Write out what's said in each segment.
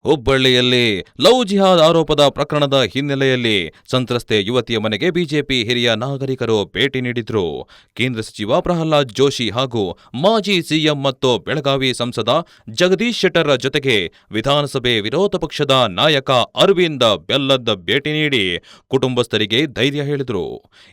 ಹುಬ್ಬಳ್ಳಿಯಲ್ಲಿ ಲವ್ ಜಿಹಾದ್ ಆರೋಪದ ಪ್ರಕರಣದ ಹಿನ್ನೆಲೆಯಲ್ಲಿ ಸಂತ್ರಸ್ತೆ ಯುವತಿಯ ಮನೆಗೆ ಬಿಜೆಪಿ ಹಿರಿಯ ನಾಗರಿಕರು ಭೇಟಿ ನೀಡಿದ್ರು. ಕೇಂದ್ರ ಸಚಿವ ಪ್ರಹ್ಲಾದ್ ಜೋಶಿ ಹಾಗೂ ಮಾಜಿ ಸಿಎಂ ಮತ್ತು ಬೆಳಗಾವಿ ಸಂಸದ ಜಗದೀಶ್ ಶೆಟ್ಟರ್ ಜೊತೆಗೆ ವಿಧಾನಸಭೆ ವಿರೋಧ ಪಕ್ಷದ ನಾಯಕ ಅರವಿಂದ ಬೆಲ್ಲದ್ ಭೇಟಿ ನೀಡಿ ಕುಟುಂಬಸ್ಥರಿಗೆ ಧೈರ್ಯ ಹೇಳಿದರು.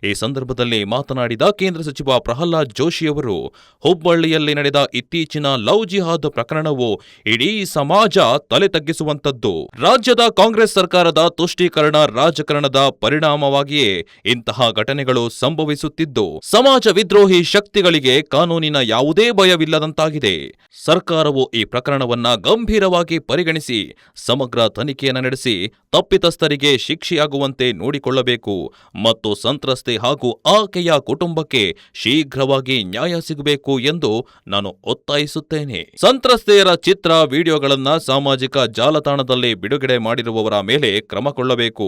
ಈ ಸಂದರ್ಭದಲ್ಲಿ ಮಾತನಾಡಿದ ಕೇಂದ್ರ ಸಚಿವ ಪ್ರಹ್ಲಾದ್ ಜೋಶಿ ಅವರು, ಹುಬ್ಬಳ್ಳಿಯಲ್ಲಿ ನಡೆದ ಇತ್ತೀಚಿನ ಲವ್ ಜಿಹಾದ್ ಪ್ರಕರಣವು ಇಡೀ ಸಮಾಜ ತಲೆ ತಗ್ಗಿಸುವಂತದ್ದು. ರಾಜ್ಯದ ಕಾಂಗ್ರೆಸ್ ಸರ್ಕಾರದ ತುಷ್ಟೀಕರಣ ರಾಜಕಾರಣದ ಪರಿಣಾಮವಾಗಿಯೇ ಇಂತಹ ಘಟನೆಗಳು ಸಂಭವಿಸುತ್ತಿದ್ದು, ಸಮಾಜ ವಿದ್ರೋಹಿ ಶಕ್ತಿಗಳಿಗೆ ಕಾನೂನಿನ ಯಾವುದೇ ಭಯವಿಲ್ಲದಂತಾಗಿದೆ. ಸರ್ಕಾರವು ಈ ಪ್ರಕರಣವನ್ನ ಗಂಭೀರವಾಗಿ ಪರಿಗಣಿಸಿ ಸಮಗ್ರ ತನಿಖೆಯನ್ನು ನಡೆಸಿ ತಪ್ಪಿತಸ್ಥರಿಗೆ ಶಿಕ್ಷೆಯಾಗುವಂತೆ ನೋಡಿಕೊಳ್ಳಬೇಕು ಮತ್ತು ಸಂತ್ರಸ್ತೆ ಹಾಗೂ ಆಕೆಯ ಕುಟುಂಬಕ್ಕೆ ಶೀಘ್ರವಾಗಿ ನ್ಯಾಯ ಸಿಗಬೇಕು ಎಂದು ನಾನು ಒತ್ತಾಯಿಸುತ್ತೇನೆ. ಸಂತ್ರಸ್ತೆಯರ ಚಿತ್ರ ವಿಡಿಯೋಗಳನ್ನ ಸಾಮಾಜಿಕ ಜಾಲತಾಣದಲ್ಲಿ ಬಿಡುಗಡೆ ಮಾಡಿರುವವರ ಮೇಲೆ ಕ್ರಮಗೊಳ್ಳಬೇಕು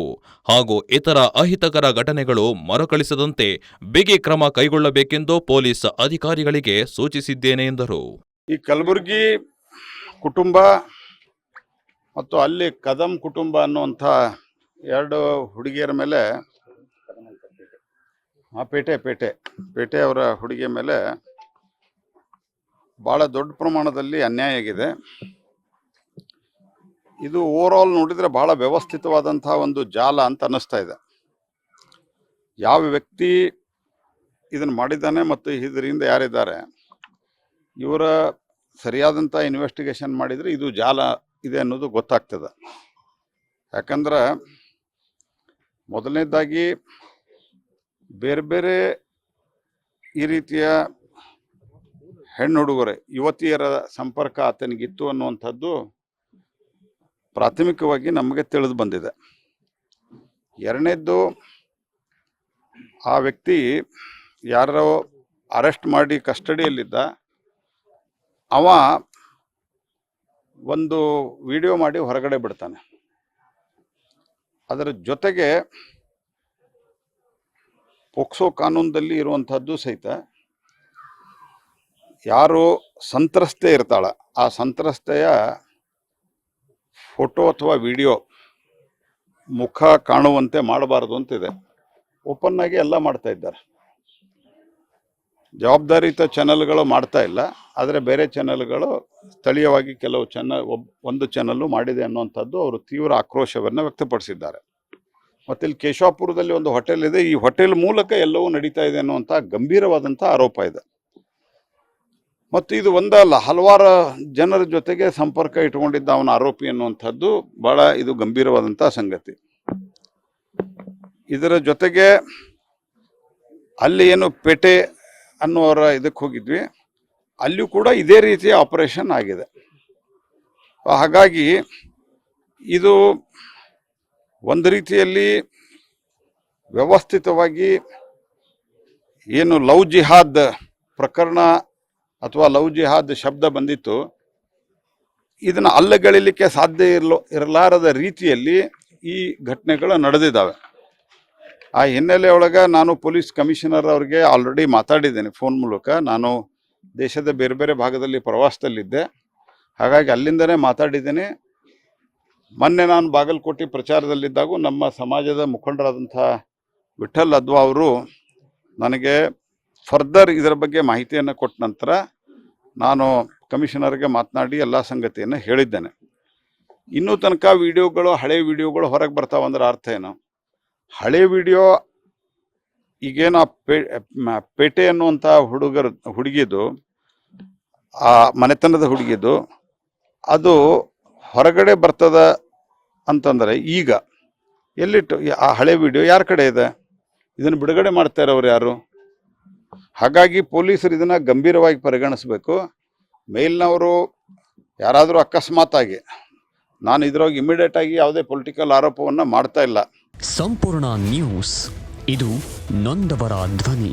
ಹಾಗೂ ಇತರ ಅಹಿತಕರ ಘಟನೆಗಳು ಮರುಕಳಿಸದಂತೆ ಬಿಗಿ ಕ್ರಮ ಕೈಗೊಳ್ಳಬೇಕೆಂದು ಪೊಲೀಸ್ ಅಧಿಕಾರಿಗಳಿಗೆ ಸೂಚಿಸಿದ್ದೇನೆ ಎಂದರು. ಈ ಕಲಬುರಗಿ ಕುಟುಂಬ ಮತ್ತು ಅಲ್ಲಿ ಕದಂ ಕುಟುಂಬ ಅನ್ನುವಂಥ ಎರಡು ಹುಡುಗಿಯರ ಮೇಲೆ ಪೇಟೆ ಅವರ ಹುಡುಗಿಯ ಮೇಲೆ ಭಾಳ ದೊಡ್ಡ ಪ್ರಮಾಣದಲ್ಲಿ ಅನ್ಯಾಯ ಆಗಿದೆ. ಇದು ಓವರ್ ಆಲ್ ನೋಡಿದರೆ ಭಾಳ ವ್ಯವಸ್ಥಿತವಾದಂಥ ಒಂದು ಜಾಲ ಅಂತ ಅನ್ನಿಸ್ತಾ ಇದೆ. ಯಾವ ವ್ಯಕ್ತಿ ಇದನ್ನು ಮಾಡಿದ್ದಾನೆ ಮತ್ತು ಇದರಿಂದ ಯಾರಿದ್ದಾರೆ ಇವರ ಸರಿಯಾದಂಥ ಇನ್ವೆಸ್ಟಿಗೇಷನ್ ಮಾಡಿದರೆ ಇದು ಜಾಲ ಇದೆ ಅನ್ನೋದು ಗೊತ್ತಾಗ್ತದೆ. ಯಾಕಂದ್ರೆ ಮೊದಲನೇದಾಗಿ ಬೇರೆ ಬೇರೆ ಈ ರೀತಿಯ ಹೆಣ್ಣು ಹುಡುಗರೆ ಯುವತಿಯರ ಸಂಪರ್ಕ ಆತನಿಗಿತ್ತು ಅನ್ನುವಂಥದ್ದು ಪ್ರಾಥಮಿಕವಾಗಿ ನಮಗೆ ತಿಳಿದು ಬಂದಿದೆ. ಎರಡನೇದ್ದು, ಆ ವ್ಯಕ್ತಿ ಯಾರೋ ಅರೆಸ್ಟ್ ಮಾಡಿ ಕಸ್ಟಡಿಯಲ್ಲಿದ್ದ, ಅವ ಒಂದು ವಿಡಿಯೋ ಮಾಡಿ ಹೊರಗಡೆ ಬಿಡ್ತಾನೆ. ಅದರ ಜೊತೆಗೆ ಪೋಕ್ಸೋ ಕಾನೂನದಲ್ಲಿ ಇರುವಂಥದ್ದು ಸಹಿತ ಯಾರು ಸಂತ್ರಸ್ತೆ ಇರ್ತಾಳ ಆ ಸಂತ್ರಸ್ತೆಯ ಫೋಟೋ ಅಥವಾ ವಿಡಿಯೋ ಮುಖ ಕಾಣುವಂತೆ ಮಾಡಬಾರದು ಅಂತಿದೆ. ಓಪನ್ ಆಗಿ ಎಲ್ಲ ಮಾಡ್ತಾ ಇದ್ದಾರೆ. ಜವಾಬ್ದಾರಿಯುತ ಚಾನೆಲ್ಗಳು ಮಾಡ್ತಾ ಇಲ್ಲ, ಆದರೆ ಬೇರೆ ಚಾನೆಲ್ಗಳು ಸ್ಥಳೀಯವಾಗಿ ಕೆಲವು ಒಂದು ಚಾನಲ್ಲು ಮಾಡಿದೆ ಅನ್ನುವಂಥದ್ದು ಅವರು ತೀವ್ರ ಆಕ್ರೋಶವನ್ನು ವ್ಯಕ್ತಪಡಿಸಿದ್ದಾರೆ. ಮತ್ತು ಇಲ್ಲಿ ಕೇಶವಾಪುರದಲ್ಲಿ ಒಂದು ಹೋಟೆಲ್ ಇದೆ, ಈ ಹೋಟೆಲ್ ಮೂಲಕ ಎಲ್ಲವೂ ನಡೀತಾ ಇದೆ ಅನ್ನುವಂಥ ಗಂಭೀರವಾದಂಥ ಆರೋಪ ಇದೆ. ಮತ್ತು ಇದು ಒಂದಲ್ಲ, ಹಲವಾರು ಜನರ ಜೊತೆಗೆ ಸಂಪರ್ಕ ಇಟ್ಕೊಂಡಿದ್ದ ಅವನ ಆರೋಪಿ ಅನ್ನುವಂಥದ್ದು ಭಾಳ ಇದು ಗಂಭೀರವಾದಂಥ ಸಂಗತಿ. ಇದರ ಜೊತೆಗೆ ಅಲ್ಲಿ ಏನು ಪೇಟೆ ಅನ್ನುವರ ಇದಕ್ಕೆ ಹೋಗಿದ್ವಿ, ಅಲ್ಲಿಯೂ ಕೂಡ ಇದೇ ರೀತಿಯ ಆಪರೇಷನ್ ಆಗಿದೆ. ಹಾಗಾಗಿ ಇದು ಒಂದು ರೀತಿಯಲ್ಲಿ ವ್ಯವಸ್ಥಿತವಾಗಿ ಏನು ಲವ್ ಜಿಹಾದ್ ಪ್ರಕರಣ ಅಥವಾ ಲವ್ ಜಿಹಾದ್ ಶಬ್ದ ಬಂದಿತ್ತು, ಇದನ್ನು ಅಲ್ಲಗಳಿಲಿಕ್ಕೆ ಸಾಧ್ಯ ಇರಲಾರದ ರೀತಿಯಲ್ಲಿ ಈ ಘಟನೆಗಳು ನಡೆದಿದ್ದಾವೆ. ಆ ಹಿನ್ನೆಲೆಯೊಳಗೆ ನಾನು ಪೊಲೀಸ್ ಕಮಿಷನರ್ ಅವ್ರಿಗೆ ಆಲ್ರೆಡಿ ಮಾತಾಡಿದ್ದೇನೆ ಫೋನ್ ಮೂಲಕ. ನಾನು ದೇಶದ ಬೇರೆ ಬೇರೆ ಭಾಗದಲ್ಲಿ ಪ್ರವಾಸದಲ್ಲಿದ್ದೆ, ಹಾಗಾಗಿ ಅಲ್ಲಿಂದನೇ ಮಾತಾಡಿದ್ದೇನೆ. ಮೊನ್ನೆ ನಾನು ಬಾಗಲಕೋಟೆ ಪ್ರಚಾರದಲ್ಲಿದ್ದಾಗೂ ನಮ್ಮ ಸಮಾಜದ ಮುಖಂಡರಾದಂಥ ವಿಠಲ್ ಅದ್ವಾ ಅವರು ನನಗೆ ಫರ್ದರ್ ಇದರ ಬಗ್ಗೆ ಮಾಹಿತಿಯನ್ನು ಕೊಟ್ಟ ನಂತರ ನಾನು ಕಮಿಷನರ್ಗೆ ಮಾತನಾಡಿ ಎಲ್ಲ ಸಂಗತಿಯನ್ನು ಹೇಳಿದ್ದೇನೆ. ಇನ್ನೂ ತನಕ ವಿಡಿಯೋಗಳು, ಹಳೆ ವಿಡಿಯೋಗಳು ಹೊರಗೆ ಬರ್ತಾವಂದ್ರೆ ಅರ್ಥ ಏನು? ಹಳೆ ವಿಡಿಯೋ ಈಗೇನು ಪೇಟೆ ಅನ್ನುವಂಥ ಹುಡುಗಿದು ಆ ಮನೆತನದ ಹುಡುಗಿದು ಅದು ಹೊರಗಡೆ ಬರ್ತದ ಅಂತಂದರೆ ಈಗ ಎಲ್ಲಿಟ್ಟು ಆ ಹಳೆ ವಿಡಿಯೋ ಯಾರ ಕಡೆ ಇದೆ? ಇದನ್ನು ಬಿಡುಗಡೆ ಮಾಡ್ತಾ ಇರೋರು ಯಾರು? ಹಾಗಾಗಿ ಪೊಲೀಸರು ಇದನ್ನು ಗಂಭೀರವಾಗಿ ಪರಿಗಣಿಸಬೇಕು. ಮೇಲ್ನವರು ಯಾರಾದರೂ ಅಕಸ್ಮಾತಾಗಿ, ನಾನು ಇದ್ರೊಳಗೆ ಇಮಿಡಿಯೇಟ್ ಆಗಿ ಯಾವುದೇ ಪೊಲಿಟಿಕಲ್ ಆರೋಪವನ್ನು ಮಾಡ್ತಾ ಇಲ್ಲ. ಸಂಪೂರ್ಣ ನ್ಯೂಸ್, ಇದು ನೊಂದವರ ಧ್ವನಿ.